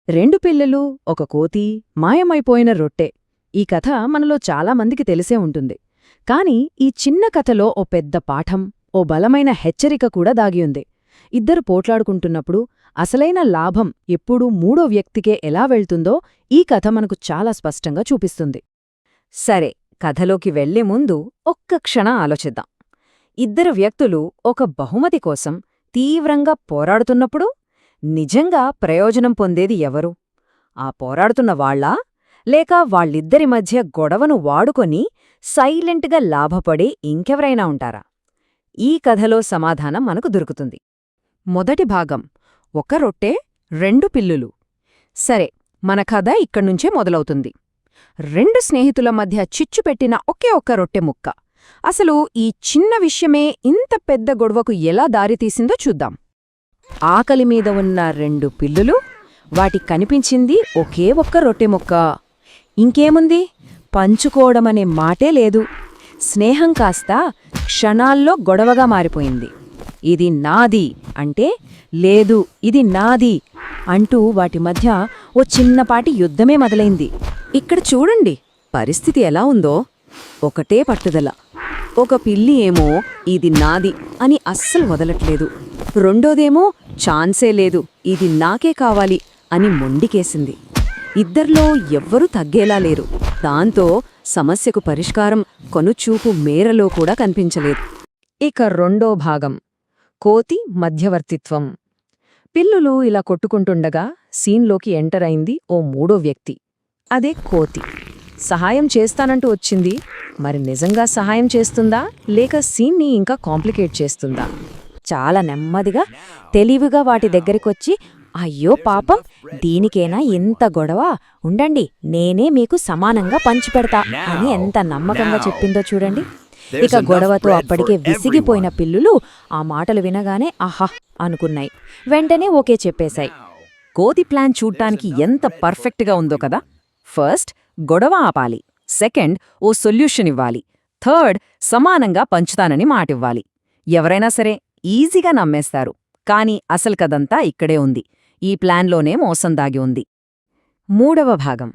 రెండు పిల్లలు ఒక కోతి మాయమైపోయిన రొట్టె. ఈ కథ మనలో చాలామందికి తెలిసే ఉంటుంది. కాని ఈ చిన్న కథలో ఓ పెద్ద పాఠం, ఓ బలమైన హెచ్చరిక కూడా దాగియుంది. ఇద్దరు పోట్లాడుకుంటున్నప్పుడు అసలైన లాభం ఎప్పుడూ మూడో వ్యక్తికే ఎలా వెళ్తుందో ఈ కథ మనకు చాలా స్పష్టంగా చూపిస్తుంది. సరే, కథలోకి వెళ్లే ముందు ఒక్క క్షణం ఆలోచిద్దాం. ఇద్దరు వ్యక్తులు ఒక బహుమతి కోసం తీవ్రంగా పోరాడుతున్నప్పుడు నిజంగా ప్రయోజనం పొందేది ఎవరు? ఆ పోరాడుతున్న వాళ్ళా, లేక వాళ్ళిద్దరి మధ్య గొడవను వాడుకొని సైలెంట్గా లాభపడే ఇంకెవరైనా ఉంటారా? ఈ కథలో సమాధానం మనకు దొరుకుతుంది. మొదటి భాగం, ఒక రొట్టె రెండు పిల్లులు. సరే, మన కథ ఇక్కడ్నుంచే మొదలవుతుంది. రెండు స్నేహితుల మధ్య చిచ్చుపెట్టిన ఒకే ఒక్క రొట్టె ముక్క. అసలు ఈ చిన్న విషయమే ఇంత పెద్ద గొడవకు ఎలా దారితీసిందో చూద్దాం. ఆకలిమీద ఉన్న రెండు పిల్లులు, వాటికి కనిపించింది ఒకే ఒక్క రొట్టె ముక్క. ఇంకేముంది, పంచుకోవడమనే మాటే లేదు. స్నేహం కాస్త క్షణాల్లో గొడవగా మారిపోయింది. ఇది నాది అంటే, లేదు ఇది నాది అంటూ వాటి మధ్య ఓ చిన్నపాటి యుద్ధమే మొదలైంది. ఇక్కడ చూడండి పరిస్థితి ఎలా ఉందో. ఒకటే పట్టుదల. ఒక పిల్లి ఏమో ఇది నాది అని అస్సలు వదలట్లేదు. రెండోదేమో ఛాన్సే లేదు, ఇది నాకే కావాలి అని మొండికేసింది. ఇద్దర్లో ఎవ్వరూ తగ్గేలా లేరు. దాంతో సమస్యకు పరిష్కారం కొనుచూపు మేరలో కూడా కనిపించలేదు. ఇక రెండో భాగం, కోతి మధ్యవర్తిత్వం. పిల్లులు ఇలా కొట్టుకుంటుండగా సీన్లోకి ఎంటర్ అయింది ఓ మూడో వ్యక్తి. అదే కోతి. సహాయం చేస్తానంటూ వచ్చింది. మరి నిజంగా సహాయం చేస్తుందా, లేక సీన్ని ఇంకా కాంప్లికేట్ చేస్తుందా? చాలా నెమ్మదిగా తెలివిగా వాటి దగ్గరికొచ్చి, అయ్యో పాపం, దీనికేనా ఇంత గొడవ, ఉండండి నేనే మీకు సమానంగా పంచిపెడతా అని ఎంత నమ్మకంగా చెప్పిందో చూడండి. ఇక గొడవతో అప్పటికే విసిగిపోయిన పిల్లులు ఆ మాటలు వినగానే ఆహా అనుకున్నాయి. వెంటనే ఓకే చెప్పేశాయి. కోతి ప్లాన్ చూడ్డానికి ఎంత పర్ఫెక్ట్గా ఉందో కదా. ఫస్ట్ గొడవ ఆపాలి, సెకండ్ ఓ సొల్యూషన్ ఇవ్వాలి, థర్డ్ సమానంగా పంచుతానని మాటివ్వాలి. ఎవరైనా సరే ఈజీగా నమ్మేస్తారు. కాని అసలు కదంతా ఇక్కడే ఉంది. ఈ ప్లాన్లోనే మోసం దాగి ఉంది. మూడవ భాగం,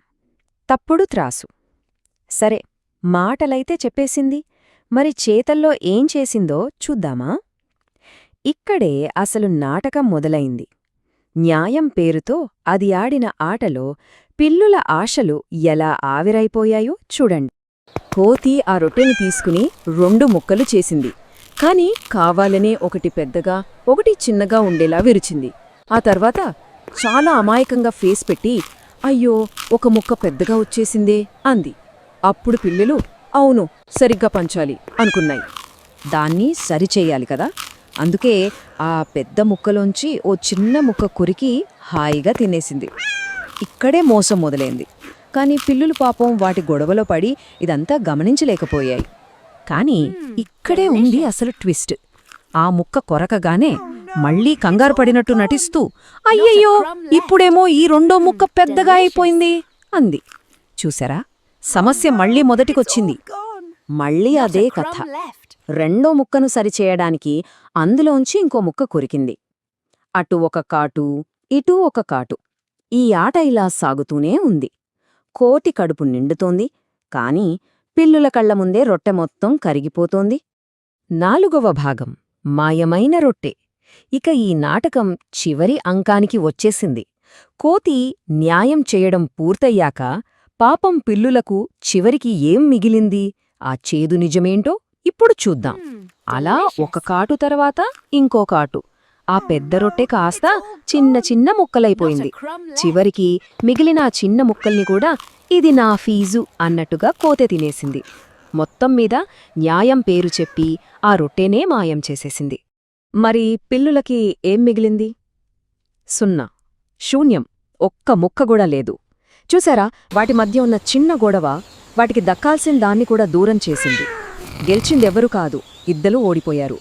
తప్పుడు త్రాసు. సరే, మాటలైతే చెప్పేసింది, మరి చేతల్లో ఏం చేసిందో చూద్దామా? ఇక్కడే అసలు నాటకం మొదలైంది. న్యాయం పేరుతో అది ఆడిన ఆటలో పిల్లుల ఆశలు ఎలా ఆవిరైపోయాయో చూడండి. కోతి ఆ రొట్టెని తీసుకుని రెండు ముక్కలు చేసింది. కాని కావాలనే ఒకటి పెద్దగా, ఒకటి చిన్నగా ఉండేలా విరిచింది. ఆ తర్వాత చాలా అమాయకంగా ఫేస్ పెట్టి, అయ్యో ఒక ముక్క పెద్దగా వచ్చేసిందే అంది. అప్పుడు పిల్లలు అవును సరిగ్గా పంచాలి అనుకున్నాయి. దాన్ని సరిచెయ్యాలి కదా. అందుకే ఆ పెద్ద ముక్కలోంచి ఓ చిన్న ముక్క కొరికి హాయిగా తినేసింది. ఇక్కడే మోసం మొదలైంది. కాని పిల్లులు పాపం వాటి గొడవలో పడి ఇదంతా గమనించలేకపోయాయి. కాని ఇక్కడే ఉంది అసలు ట్విస్ట్. ఆ ముక్క కొరకగానే మళ్లీ కంగారు పడినట్టు నటిస్తూ, అయ్యయ్యో ఇప్పుడేమో ఈ రెండో ముక్క పెద్దగా అయిపోయింది అంది. చూసారా, సమస్య మళ్లీ మొదటికొచ్చింది. మళ్లీ అదే కథ. రెండో ముక్కను సరిచేయడానికి అందులోంచి ఇంకో ముక్క కొరికింది. అటు ఒక కాటు, ఇటూ ఒక కాటు. ఈ ఆట ఇలా సాగుతూనే ఉంది. కోతి కడుపు నిండుతోంది, కాని పిల్లుల కళ్ల ముందే రొట్టె మొత్తం కరిగిపోతోంది. నాలుగవ భాగం, మాయమైన రొట్టె. ఇక ఈ నాటకం చివరి అంకానికి వచ్చేసింది. కోతి న్యాయం చేయడం పూర్తయ్యాక పాపం పిల్లులకు చివరికి ఏం మిగిలింది? ఆ చేదు నిజమేంటో ఇప్పుడు చూద్దాం. అలా ఒక కాటు తర్వాత ఇంకో కాటు. ఆ పెద్ద రొట్టె కాస్త చిన్న చిన్న ముక్కలైపోయింది. చివరికి మిగిలిన ఆ చిన్న ముక్కల్ని కూడా ఇది నా ఫీజు అన్నట్టుగా కోతె తినేసింది. మొత్తం మీద న్యాయం పేరు చెప్పి ఆ రొట్టెనే మాయం చేసేసింది. మరి పిల్లులకి ఏం మిగిలింది? సున్నా, శూన్యం, ఒక్క ముక్క కూడా లేదు. చూసారా, వాటి మధ్య ఉన్న చిన్న గొడవ వాటికి దక్కాల్సిన దాన్ని కూడా దూరం చేసింది. గెలిచిందెవ్వరూ కాదు, ఇద్దరూ ఓడిపోయారు.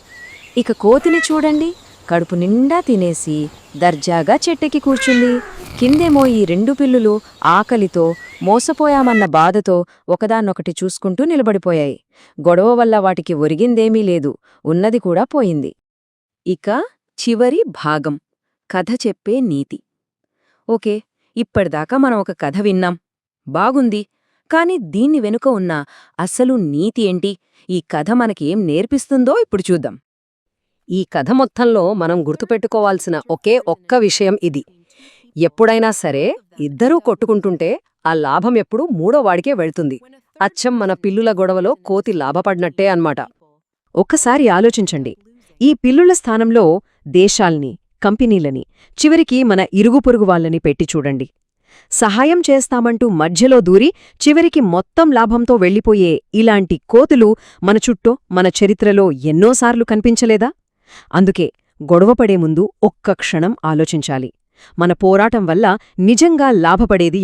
ఇక కోతిని చూడండి, కడుపు నిండా తినేసి దర్జాగా చెట్టెక్కి కూర్చుంది. కిందేమో ఈ రెండు పిల్లులు ఆకలితో, మోసపోయామన్న బాధతో ఒకదాన్నొకటి చూసుకుంటూ నిలబడిపోయాయి. గొడవ వల్ల వాటికి ఒరిగిందేమీ లేదు, ఉన్నది కూడా పోయింది. ఇక చివరి భాగం, కథ చెప్పే నీతి. ఓకే, ఇప్పటిదాకా మనం ఒక కథ విన్నాం. బాగుంది. కాని దీన్ని వెనుక ఉన్న అసలు నీతి ఏంటి? ఈ కథ మనకేం నేర్పిస్తుందో ఇప్పుడు చూద్దాం. ఈ కథ మొత్తంలో మనం గుర్తుపెట్టుకోవాల్సిన ఒకే ఒక్క విషయం ఇది. ఎప్పుడైనా సరే ఇద్దరూ కొట్టుకుంటుంటే ఆ లాభం ఎప్పుడూ మూడోవాడికే వెళ్తుంది. అచ్చం మన పిల్లుల గొడవలో కోతి లాభపడినట్టే అన్నమాట. ఒక్కసారి ఆలోచించండి. ఈ పిల్లుల స్థానంలో దేశాల్ని, కంపెనీలని, చివరికి మన ఇరుగుపొరుగు వాళ్ళని పెట్టి చూడండి. సహాయం చేస్తామంటూ మధ్యలో దూరి చివరికి మొత్తం లాభంతో వెళ్ళిపోయే ఇలాంటి కోతులు మన చుట్టూ, మన చరిత్రలో ఎన్నోసార్లు కనిపించలేదా? అందుకే గొడవపడే ముందు ఒక్క క్షణం ఆలోచించాలి. మన పోరాటం వల్ల నిజంగా లాభపడేది